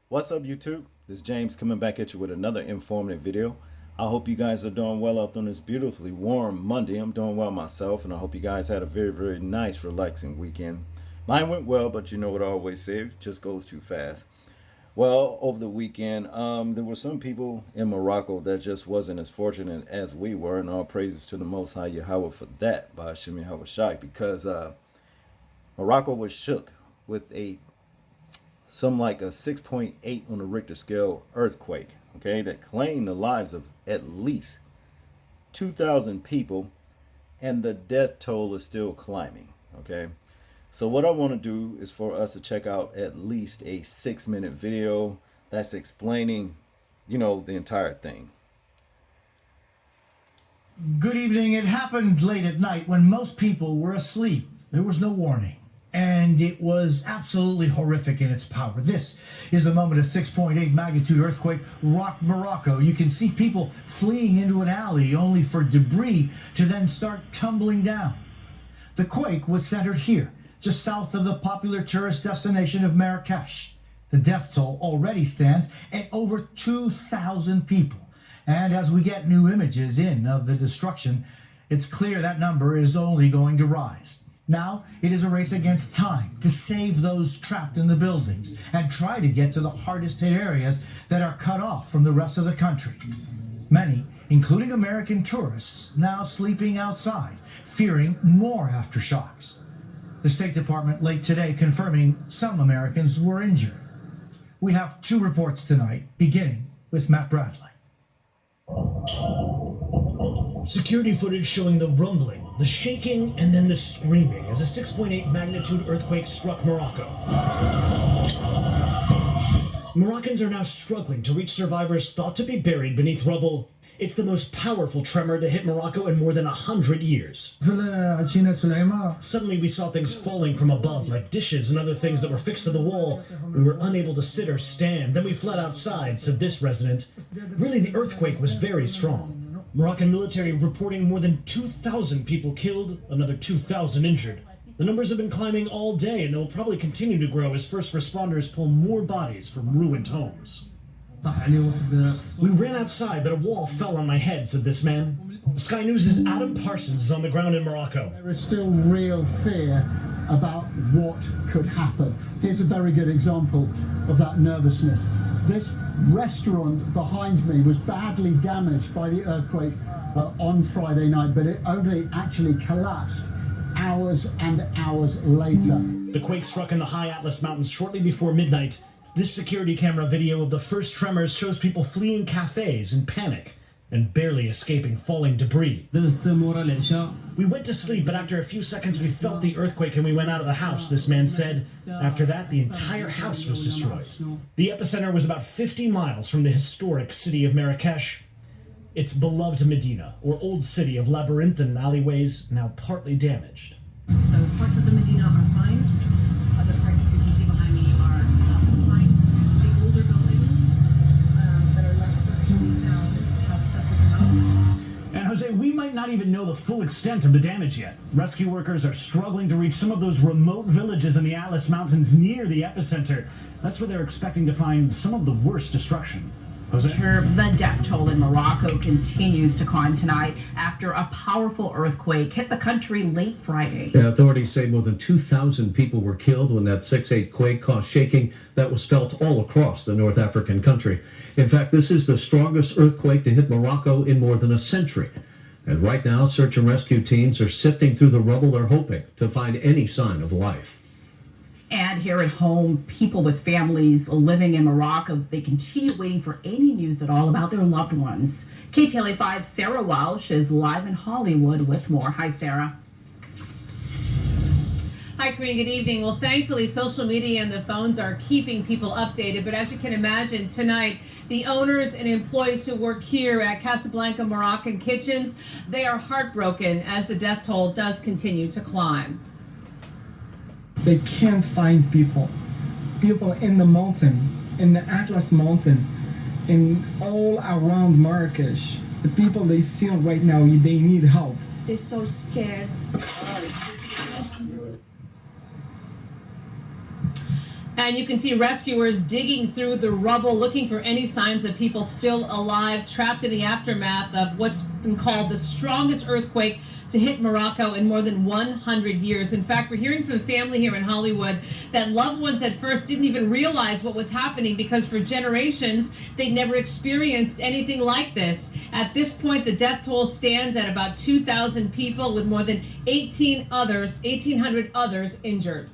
What's up, YouTube? This is James coming back at you with another informative video. I hope you guys are doing well out on this beautifully warm Monday. I'm doing well myself, and I hope you guys had a very nice, relaxing weekend. Mine went well, but you know what I always say, it just goes too fast. Well, over the weekend, there were some people in Morocco that just wasn't as fortunate as we were, and all praises to the Most High Yahweh for that, by Hashem Yahweh Shai, because Morocco was shook with some like a 6.8 on the Richter scale earthquake, okay, that claimed the lives of at least 2,000 people, and the death toll is still climbing, okay. So what I want to do is for us to check out at least a 6-minute video that's explaining, the entire thing. Good evening. It happened late at night when most people were asleep. There was no warning, and it was absolutely horrific in its power. This is the moment a 6.8 magnitude earthquake rocked Morocco. You can see people fleeing into an alley only for debris to then start tumbling down. The quake was centered here, just south of the popular tourist destination of Marrakesh. The death toll already stands at over 2,000 people. And as we get new images in of the destruction, it's clear that number is only going to rise. Now it is a race against time to save those trapped in the buildings and try to get to the hardest hit areas that are cut off from the rest of the country. Many, including American tourists, now sleeping outside, fearing more aftershocks. The State Department late today confirming some Americans were injured. We have 2 reports tonight, beginning with Matt Bradley. Security footage showing the rumbling, the shaking, and then the screaming as a 6.8 magnitude earthquake struck Morocco. Moroccans are now struggling to reach survivors thought to be buried beneath rubble. It's the most powerful tremor to hit Morocco in more than 100 years. Suddenly we saw things falling from above, like dishes and other things that were fixed to the wall. We were unable to sit or stand. Then we fled outside, said this resident. Really, the earthquake was very strong. Moroccan military reporting more than 2,000 people killed, another 2,000 injured. The numbers have been climbing all day, and they will probably continue to grow as first responders pull more bodies from ruined homes. We ran outside, but a wall fell on my head, said this man. Sky News' Adam Parsons is on the ground in Morocco. There is still real fear about what could happen. Here's a very good example of that nervousness. This restaurant behind me was badly damaged by the earthquake on Friday night, but it only actually collapsed hours and hours later. The quake struck in the high Atlas Mountains shortly before midnight. This security camera video of the first tremors shows people fleeing cafes in panic and barely escaping falling debris. We went to sleep, but after a few seconds we felt the earthquake and we went out of the house, this man said. After that, the entire house was destroyed. The epicenter was about 50 miles from the historic city of Marrakesh. Its beloved Medina, or old city of labyrinthine alleyways, now partly damaged. So parts of the Medina are fine. Other parts, as you can see behind me, are not so fine. The older buildings that are less structurally sound have suffered the most. And Jose, we might not even know the full extent of the damage yet. Rescue workers are struggling to reach some of those remote villages in the Atlas Mountains near the epicenter. That's where they're expecting to find some of the worst destruction. Jose? The death toll in Morocco continues to climb tonight after a powerful earthquake hit the country late Friday. Yeah, authorities say more than 2,000 people were killed when that 6.8 quake caused shaking that was felt all across the North African country. In fact, this is the strongest earthquake to hit Morocco in more than a century. And right now, search and rescue teams are sifting through the rubble. They're hoping to find any sign of life. And here at home, people with families living in Morocco, they continue waiting for any news at all about their loved ones. KTLA5 Sarah Welsh is live in Hollywood with more. Hi, Sarah. Hi, Corinne. Good evening. Well, thankfully, social media and the phones are keeping people updated. But as you can imagine, tonight, the owners and employees who work here at Casablanca Moroccan Kitchens, they are heartbroken as the death toll does continue to climb. They can't find people in the mountain, in the Atlas Mountain, in all around Marrakesh. The people they see right now, they need help. They're so scared. And you can see rescuers digging through the rubble, looking for any signs of people still alive, trapped in the aftermath of what's been called the strongest earthquake to hit Morocco in more than 100 years. In fact, we're hearing from the family here in Hollywood that loved ones at first didn't even realize what was happening because for generations, they'd never experienced anything like this. At this point, the death toll stands at about 2,000 people with more than 1,800 others injured.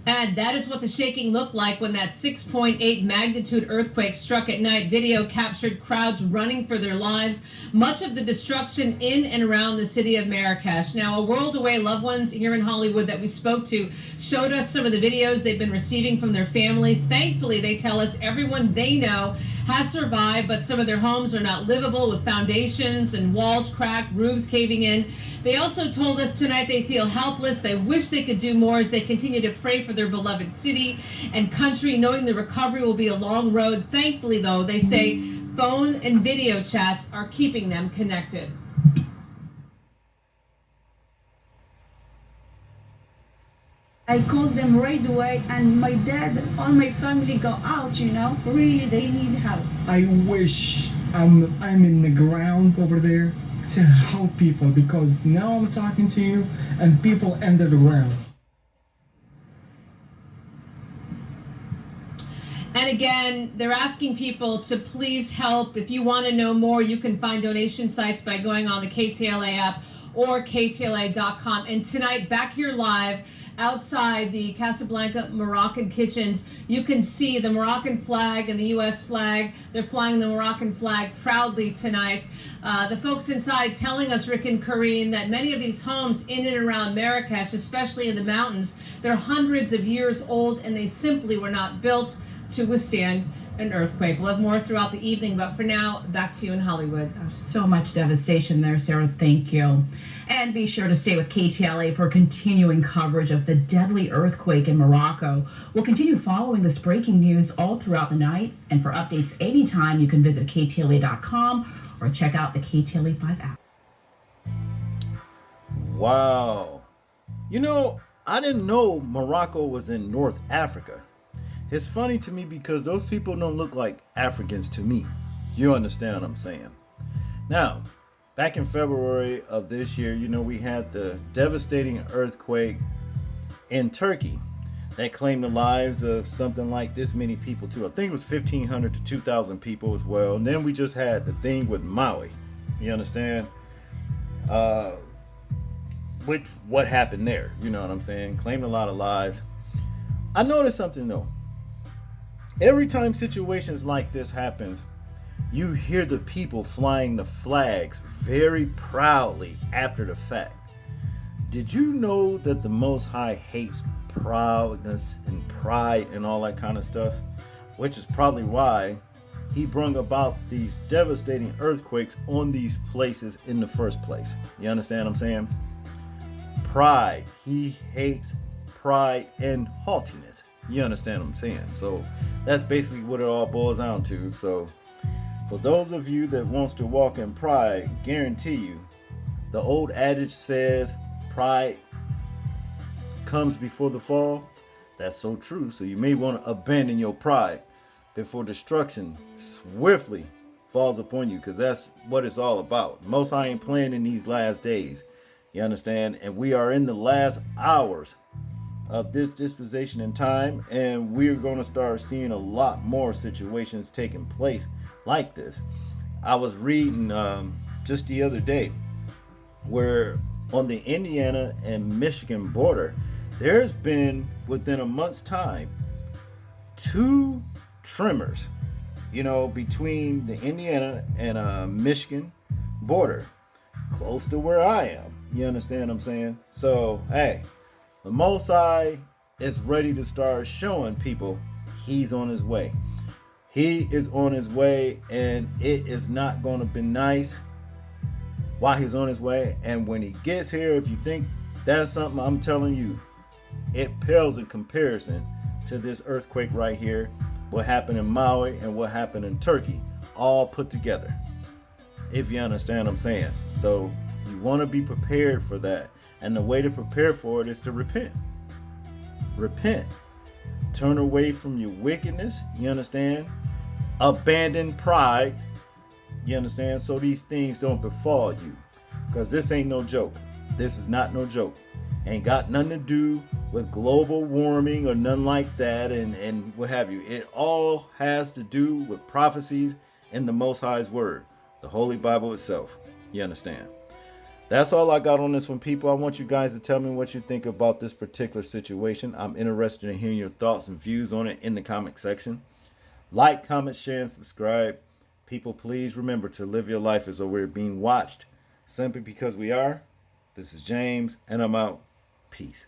And that is what the shaking looked like when that 6.8 magnitude earthquake struck at night. Video captured crowds running for their lives. Much of the destruction in and around the city of Marrakesh. Now, a world away loved ones here in Hollywood that we spoke to showed us some of the videos they've been receiving from their families. Thankfully, they tell us everyone they know has survived, but some of their homes are not livable with foundations and walls cracked, roofs caving in. They also told us tonight they feel helpless. They wish they could do more as they continue to pray for their beloved city and country, knowing the recovery will be a long road. Thankfully, though, they say phone and video chats are keeping them connected. I called them right away, and my dad and all my family got out, you know. Really, they need help. I wish I'm in the ground over there to help people, because now I'm talking to you and people under the ground. And again, they're asking people to please help. If you want to know more, you can find donation sites by going on the KTLA app or ktla.com. And tonight, back here live, outside the Casablanca Moroccan kitchens, you can see the Moroccan flag and the U.S. flag. They're flying the Moroccan flag proudly tonight. The folks inside telling us, Rick and Karine, that many of these homes in and around Marrakesh, especially in the mountains, they're hundreds of years old and they simply were not built to withstand an earthquake. We'll have more throughout the evening, but for now, back to you in Hollywood. So much devastation there, Sarah. Thank you. And be sure to stay with KTLA for continuing coverage of the deadly earthquake in Morocco. We'll continue following this breaking news all throughout the night. And for updates anytime, you can visit ktla.com or check out the KTLA 5 app. Wow. You know, I didn't know Morocco was in North Africa. It's funny to me because those people don't look like Africans to me. You understand what I'm saying? Now, back in February of this year, you know, we had the devastating earthquake in Turkey that claimed the lives of something like this many people too. I think it was 1,500 to 2,000 people as well. And then we just had the thing with Maui. You understand? What happened there? You know what I'm saying? Claimed a lot of lives. I noticed something though. Every time situations like this happens, you hear the people flying the flags very proudly after the fact. Did you know that the Most High hates proudness and pride and all that kind of stuff? Which is probably why he brought about these devastating earthquakes on these places in the first place. You understand what I'm saying? Pride. He hates pride and haughtiness. You understand what I'm saying? So that's basically what it all boils down to. So for those of you that wants to walk in pride, guarantee you, the old adage says pride comes before the fall. That's so true. So you may want to abandon your pride before destruction swiftly falls upon you, because that's what it's all about. Most High ain't playing in these last days. You understand? And we are in the last hours of this dispensation in time, and we're going to start seeing a lot more situations taking place like this. I was reading just the other day where on the Indiana and Michigan border, there's been within a month's time 2 tremors, you know, between the Indiana and Michigan border, close to where I am. You understand what I'm saying? So hey, the Most High is ready to start showing people he's on his way. He is on his way, and it is not going to be nice while he's on his way. And when he gets here, if you think that's something, I'm telling you, it pales in comparison to this earthquake right here, what happened in Maui and what happened in Turkey, all put together, if you understand what I'm saying. So you want to be prepared for that. And the way to prepare for it is to repent. Repent. Turn away from your wickedness, you understand? Abandon pride, you understand? So these things don't befall you. Because this ain't no joke. This is not no joke. Ain't got nothing to do with global warming or nothing like that and what have you. It all has to do with prophecies in the Most High's Word, the Holy Bible itself. You understand? That's all I got on this one, people. I want you guys to tell me what you think about this particular situation. I'm interested in hearing your thoughts and views on it in the comment section. Like, comment, share, and subscribe. People, please remember to live your life as though we're being watched simply because we are. This is James, and I'm out. Peace.